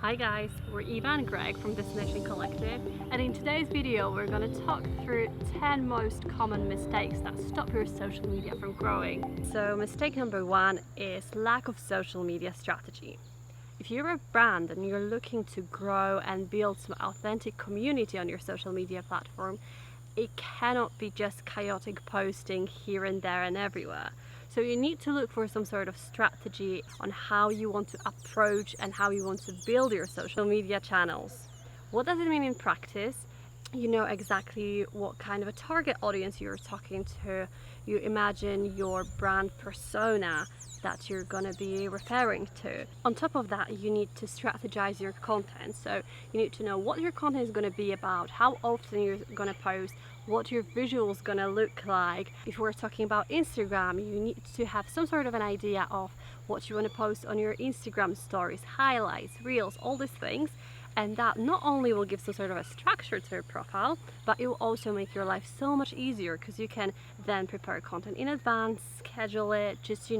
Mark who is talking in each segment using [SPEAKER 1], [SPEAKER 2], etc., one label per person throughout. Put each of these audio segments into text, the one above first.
[SPEAKER 1] Hi guys, we're Eva and Greg from Destination Collective, and in today's video we're going to talk through 10 most common mistakes that stop your social media from growing. So mistake number 1 is lack of social media strategy. If you're a brand and you're looking to grow and build some authentic community on your social media platform, it cannot be just chaotic posting here and there and everywhere. So you need to look for some sort of strategy on how you want to approach and how you want to build your social media channels. What does it mean in practice? You know exactly what kind of a target audience you're talking to. You imagine your brand persona that you're going to be referring to. On top of that, you need to strategize your content. So you need to know what your content is going to be about, how often you're going to post, what your visual is going to look like. If we're talking about Instagram, you need to have some sort of an idea of what you want to post on your Instagram stories, highlights, reels, all these things. And that not only will give some sort of a structure to your profile, but it will also make your life so much easier because you can then prepare content in advance, schedule it, just,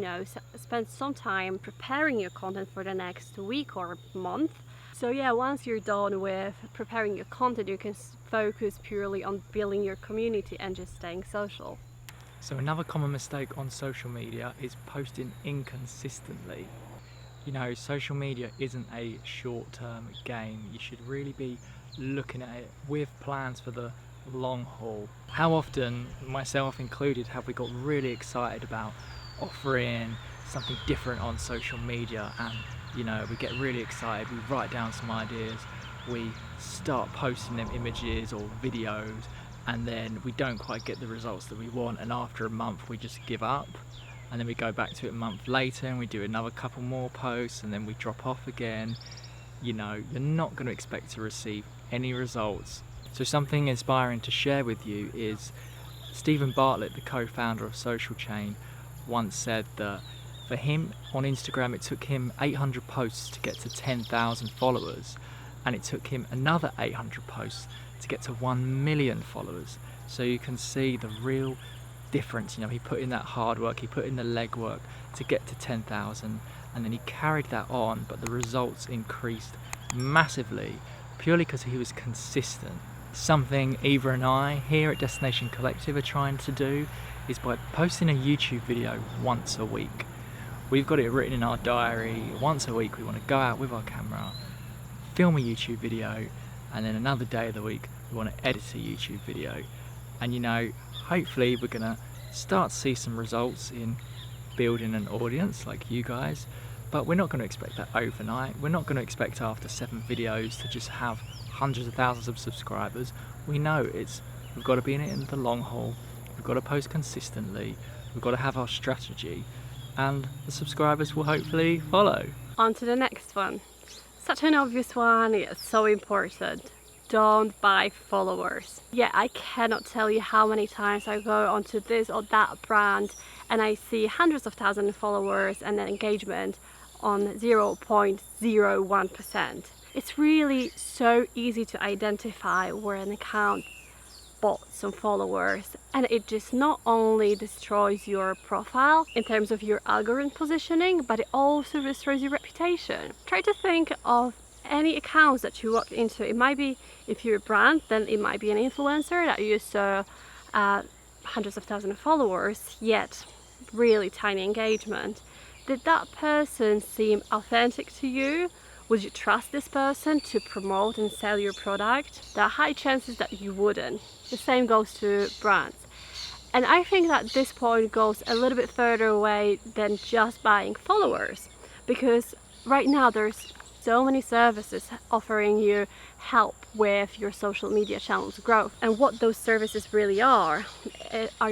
[SPEAKER 1] spend some time preparing your content for the next week or month. So yeah, once you're done with preparing your content, you can focus purely on building your community and just staying social.
[SPEAKER 2] So another common mistake on social media is posting inconsistently. You know, social media isn't a short-term game. You should really be looking at it with plans for the long haul. How often, myself included, have we got really excited about offering something different on social media, and we get really excited, we write down some ideas, we start posting them images or videos, and then we don't quite get the results that we want, and after a month we just give up. And then we go back to it a month later and we do another couple more posts, and then we drop off again. You're not going to expect to receive any results. So something inspiring to share with you is Stephen Bartlett, the co-founder of Social Chain, once said that for him on Instagram it took him 800 posts to get to 10,000 followers, and it took him another 800 posts to get to 1 million followers. So you can see the real difference. He put in that hard work, he put in the legwork to get to 10,000, and then he carried that on, but the results increased massively purely because he was consistent. Something Eva and I here at Destination Collective are trying to do is by posting a YouTube video once a week. We've got it written in our diary. Once a week we want to go out with our camera, film a YouTube video, and then another day of the week we want to edit a YouTube video. And hopefully we're going to start to see some results in building an audience like you guys, but we're not going to expect that overnight. We're not going to expect after 7 videos to just have hundreds of thousands of subscribers. We know we've got to be in it in the long haul, we've got to post consistently, we've got to have our strategy, and the subscribers will hopefully follow.
[SPEAKER 1] On to the next one. Such an obvious one, it's so important. Don't buy followers. Yeah, I cannot tell you how many times I go onto this or that brand and I see hundreds of thousands of followers and an engagement on 0.01%. It's really so easy to identify where an account bought some followers, and it just not only destroys your profile in terms of your algorithm positioning, but it also destroys your reputation. Try to think of any accounts that you walk into. It might be, if you're a brand, then it might be an influencer that used hundreds of thousands of followers, yet really tiny engagement. Did that person seem authentic to you? Would you trust this person to promote and sell your product? There are high chances that you wouldn't. The same goes to brands. And I think that this point goes a little bit further away than just buying followers, because right now there's so many services offering you help with your social media channels growth, and what those services really are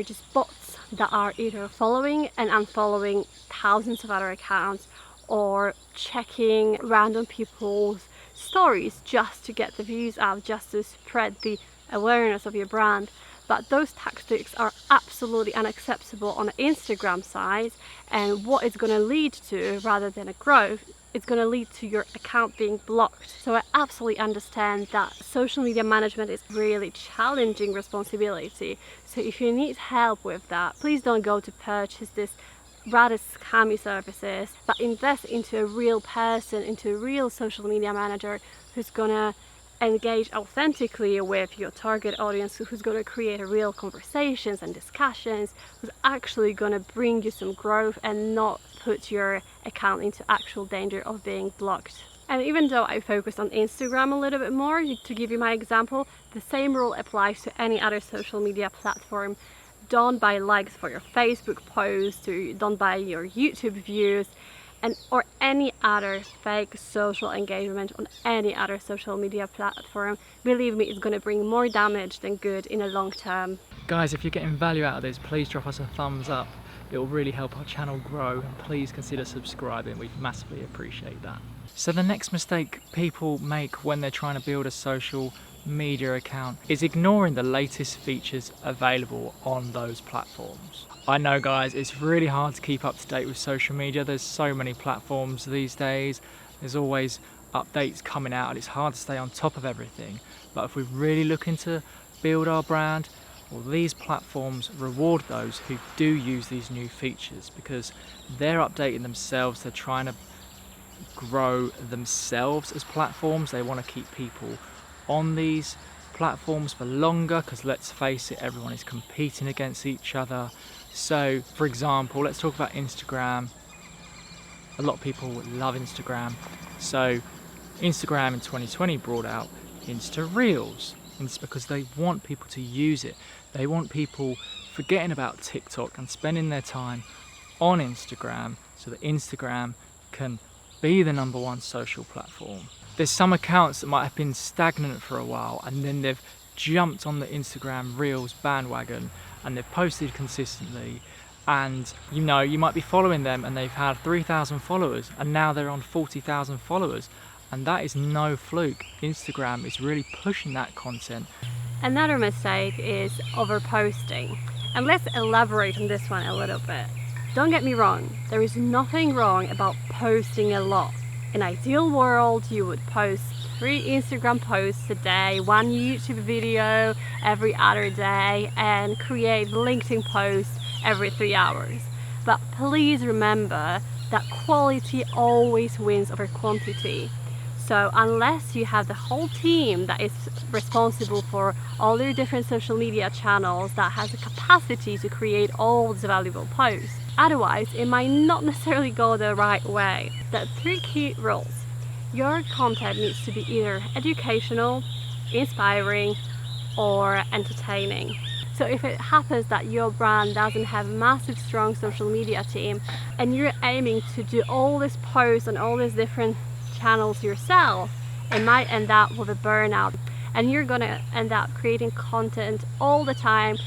[SPEAKER 1] just bots that are either following and unfollowing thousands of other accounts, or checking random people's stories just to get the views out, just to spread the awareness of your brand. But those tactics are absolutely unacceptable on the Instagram side, and what it's going to lead to, rather than a growth, it's going to lead to your account being blocked. So I absolutely understand that social media management is really challenging responsibility. So if you need help with that, please don't go to purchase this rather scammy services, but invest into a real person, into a real social media manager who's gonna engage authentically with your target audience, who's going to create real conversations and discussions, who's actually going to bring you some growth and not put your account into actual danger of being blocked. And even though I focused on Instagram a little bit more, to give you my example, the same rule applies to any other social media platform. Don't buy likes for your Facebook posts, or don't buy your YouTube views, or any other fake social engagement on any other social media platform. Believe me, it's going to bring more damage than good in the long term.
[SPEAKER 2] Guys, if you're getting value out of this, please drop us a thumbs up. It will really help our channel grow, and please consider subscribing. We'd massively appreciate that. So the next mistake people make when they're trying to build a social media account is ignoring the latest features available on those platforms. I know, guys, it's really hard to keep up to date with social media. There's so many platforms these days. There's always updates coming out and it's hard to stay on top of everything. But if we're really looking to build our brand, well, these platforms reward those who do use these new features because they're updating themselves. They're trying to grow themselves as platforms. They want to keep people on these platforms for longer because, let's face it, everyone is competing against each other. So for example, let's talk about Instagram. A lot of people love Instagram. So Instagram in 2020 brought out Insta Reels. And it's because they want people to use it. They want people forgetting about TikTok and spending their time on Instagram so that Instagram can be the #1 social platform. There's some accounts that might have been stagnant for a while and then they've jumped on the Instagram Reels bandwagon and they've posted consistently, and you know, you might be following them and they've had 3,000 followers and now they're on 40,000 followers, and that is no fluke. Instagram is really pushing that content.
[SPEAKER 1] Another mistake is overposting, and let's elaborate on this one a little bit. Don't get me wrong, there is nothing wrong about posting a lot. In an ideal world, you would post 3 Instagram posts a day, 1 YouTube video every other day, and create LinkedIn posts every 3 hours. But please remember that quality always wins over quantity. So unless you have the whole team that is responsible for all their different social media channels, that has the capacity to create all these valuable posts, otherwise it might not necessarily go the right way. The 3 key rules. Your content needs to be either educational, inspiring, or entertaining. So if it happens that your brand doesn't have a massive strong social media team and you're aiming to do all these posts on all these different channels yourself, it might end up with a burnout and you're gonna end up creating content all the time,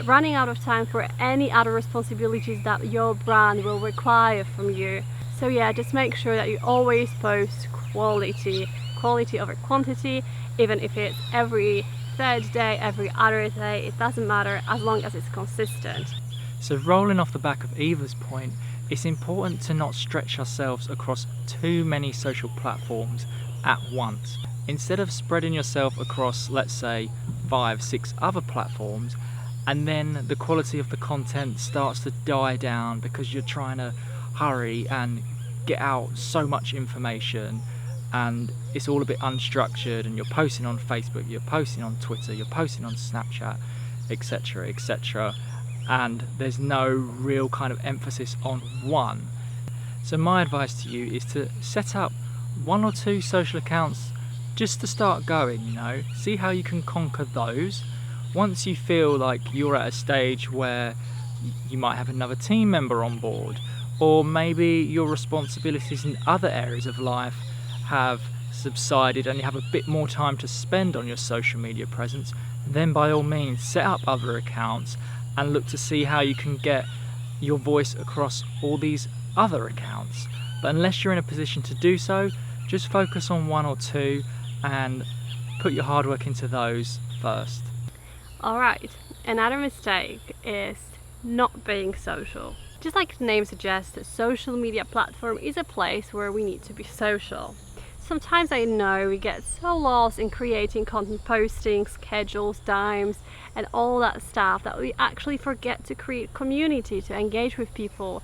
[SPEAKER 1] running out of time for any other responsibilities that your brand will require from you. So yeah, just make sure that you always post quality over quantity, even if it's every 3rd day, every other day, it doesn't matter as long as it's consistent.
[SPEAKER 2] So rolling off the back of Eva's point, it's important to not stretch ourselves across too many social platforms at once. Instead of spreading yourself across, let's say, 5-6 other platforms, and then the quality of the content starts to die down because you're trying to hurry and get out so much information and it's all a bit unstructured, and you're posting on Facebook, you're posting on Twitter, you're posting on Snapchat, etc, etc, and there's no real kind of emphasis on one. So my advice to you is to set up 1 or 2 social accounts just to start going, you know, see how you can conquer those. Once you feel like you're at a stage where you might have another team member on board, or maybe your responsibilities in other areas of life have subsided and you have a bit more time to spend on your social media presence, then by all means set up other accounts and look to see how you can get your voice across all these other accounts. But unless you're in a position to do so, just focus on 1 or 2 and put your hard work into those first.
[SPEAKER 1] Alright, another mistake is not being social. Just like the name suggests, a social media platform is a place where we need to be social. Sometimes I know we get so lost in creating content, posting, schedules, times, and all that stuff that we actually forget to create community, to engage with people,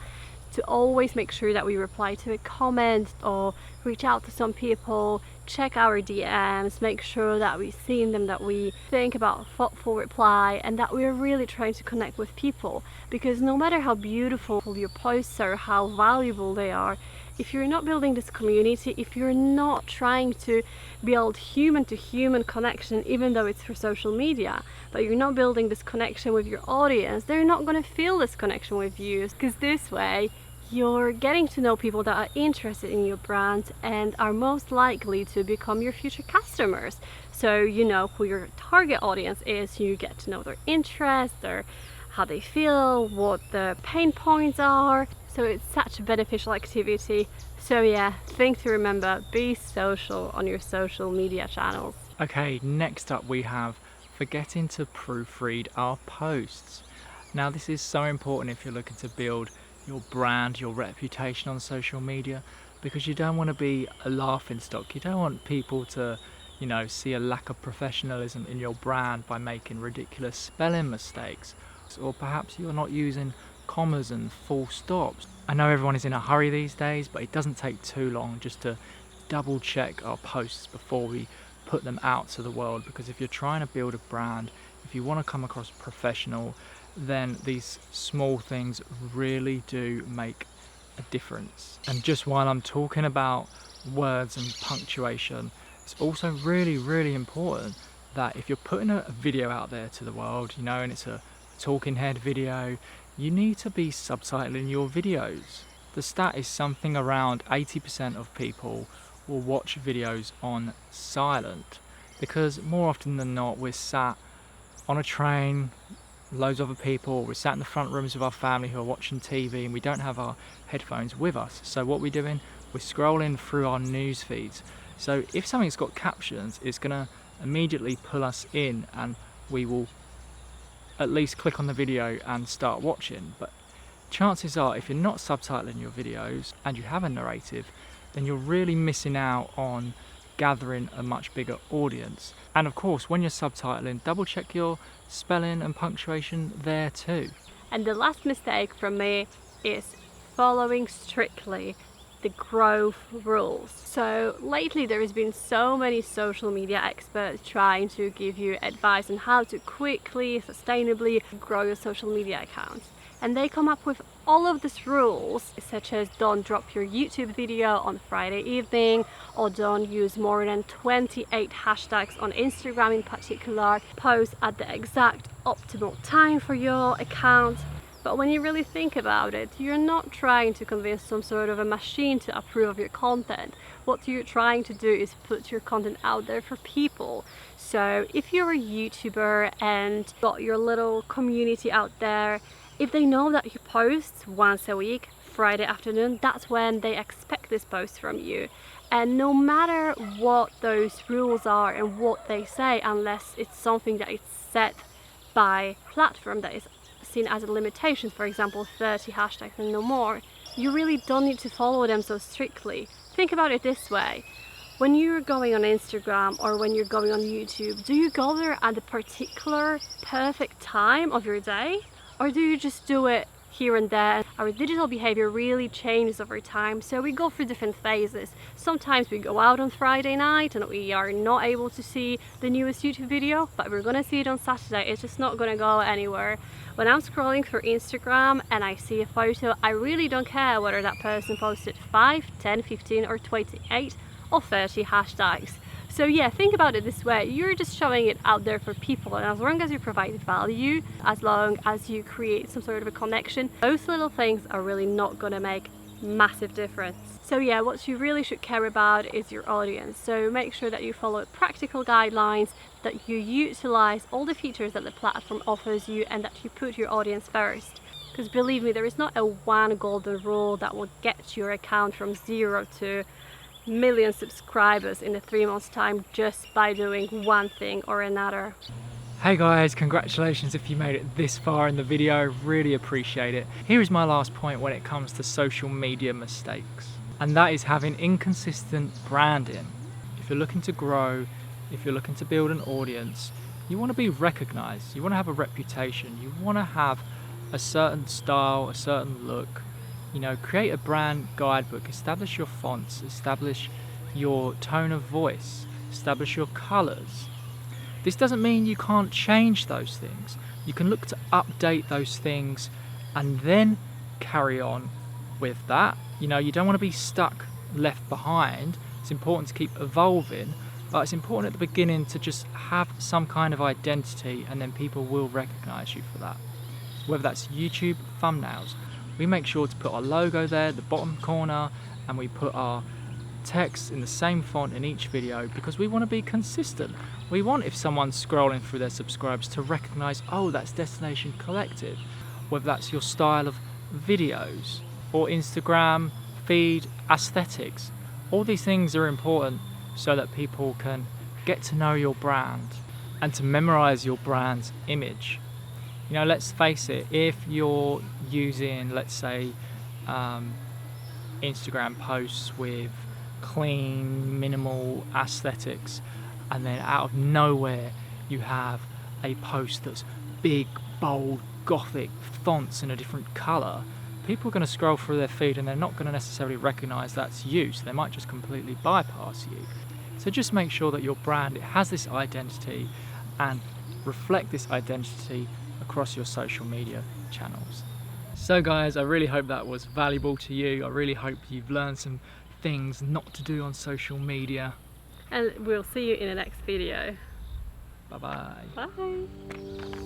[SPEAKER 1] to always make sure that we reply to a comment or reach out to some people, check our DMs, make sure that we've seen them, that we think about thoughtful reply, and that we're really trying to connect with people. Because no matter how beautiful your posts are, how valuable they are, if you're not building this community, if you're not trying to build human to human connection, even though it's for social media, but you're not building this connection with your audience, they're not going to feel this connection with you. Because this way you're getting to know people that are interested in your brand and are most likely to become your future customers. So you know who your target audience is, you get to know their interests, their how they feel, what the pain points are. So it's such a beneficial activity. So yeah, thing to remember, be social on your social media channels.
[SPEAKER 2] Okay, next up we have forgetting to proofread our posts. Now this is so important if you're looking to build your brand, your reputation on social media, because you don't want to be a laughing stock. You don't want people to, you know, see a lack of professionalism in your brand by making ridiculous spelling mistakes, or perhaps you're not using commas and full stops. I know everyone is in a hurry these days, but it doesn't take too long just to double check our posts before we put them out to the world, because if you're trying to build a brand, if you want to come across professional, then these small things really do make a difference. And just while I'm talking about words and punctuation, it's also really important that if you're putting a video out there to the world, you know, and it's a talking head video, you need to be subtitling your videos. The stat is something around 80% of people will watch videos on silent, because more often than not we're sat on a train, loads of other people, we're sat in the front rooms with our family who are watching TV, and we don't have our headphones with us. So what we're doing, we're scrolling through our news feeds. So if something's got captions, it's gonna immediately pull us in, and we will at least click on the video and start watching. But chances are, if you're not subtitling your videos and you have a narrative, then you're really missing out on gathering a much bigger audience. And of course, when you're subtitling, double check your spelling and punctuation there too.
[SPEAKER 1] And the last mistake from me is following strictly the growth rules. So lately there has been so many social media experts trying to give you advice on how to quickly, sustainably grow your social media accounts. And they come up with all of these rules, such as don't drop your YouTube video on Friday evening, or don't use more than 28 hashtags on Instagram in particular, post at the exact optimal time for your account. But when you really think about it, you're not trying to convince some sort of a machine to approve of your content. What you're trying to do is put your content out there for people. So if you're a YouTuber and got your little community out there, if they know that you post once a week, Friday afternoon, that's when they expect this post from you. And no matter what those rules are and what they say, unless it's something that is set by platform that is seen as a limitation, for example 30 hashtags and no more, you really don't need to follow them so strictly. Think about it this way: when you're going on Instagram or when you're going on YouTube, do you go there at a particular perfect time of your day, or do you just do it here and there? Our digital behavior really changes over time, so we go through different phases. Sometimes we go out on Friday night and we are not able to see the newest YouTube video, but we're gonna see it on Saturday. It's just not gonna go anywhere. When I'm scrolling through Instagram and I see a photo, I really don't care whether that person posted 5, 10, 15 or 28 or 30 hashtags. So yeah, think about it this way: you're just showing it out there for people, and as long as you provide value, as long as you create some sort of a connection, those little things are really not gonna make massive difference. So yeah, what you really should care about is your audience. So make sure that you follow practical guidelines, that you utilize all the features that the platform offers you, and that you put your audience first. Because believe me, there is not a one golden rule that will get your account from 0 to million subscribers in a 3 months time just by doing one thing or another.
[SPEAKER 2] Hey guys, congratulations if you made it this far in the video, really appreciate it. Here is my last point when it comes to social media mistakes, and that is having inconsistent branding. If you're looking to grow, if you're looking to build an audience, you want to be recognized, you want to have a reputation, you want to have a certain style, a certain look, You know, create a brand guidebook, establish your fonts, establish your tone of voice, establish your colours. This doesn't mean you can't change those things. You can look to update those things and then carry on with that. You know, you don't want to be stuck, left behind. It's important to keep evolving, but it's important at the beginning to just have some kind of identity, and then people will recognize you for that. Whether that's YouTube thumbnails, we make sure to put our logo there, the bottom corner, and we put our text in the same font in each video, because we want to be consistent. We want, if someone's scrolling through their subscribers, to recognize, oh, that's Destination Collective. Whether that's your style of videos or Instagram feed aesthetics, all these things are important so that people can get to know your brand and to memorize your brand's image. You know, let's face it, if you're using, let's say, Instagram posts with clean, minimal aesthetics, and then out of nowhere you have a post that's big, bold, gothic fonts in a different colour, people are going to scroll through their feed and they're not going to necessarily recognise that's you, so they might just completely bypass you. So just make sure that your brand, it has this identity, and reflect this identity across your social media channels. So guys, I really hope that was valuable to you. I really hope you've learned some things not to do on social media.
[SPEAKER 1] And we'll see you in the next video.
[SPEAKER 2] Bye bye.
[SPEAKER 1] Bye.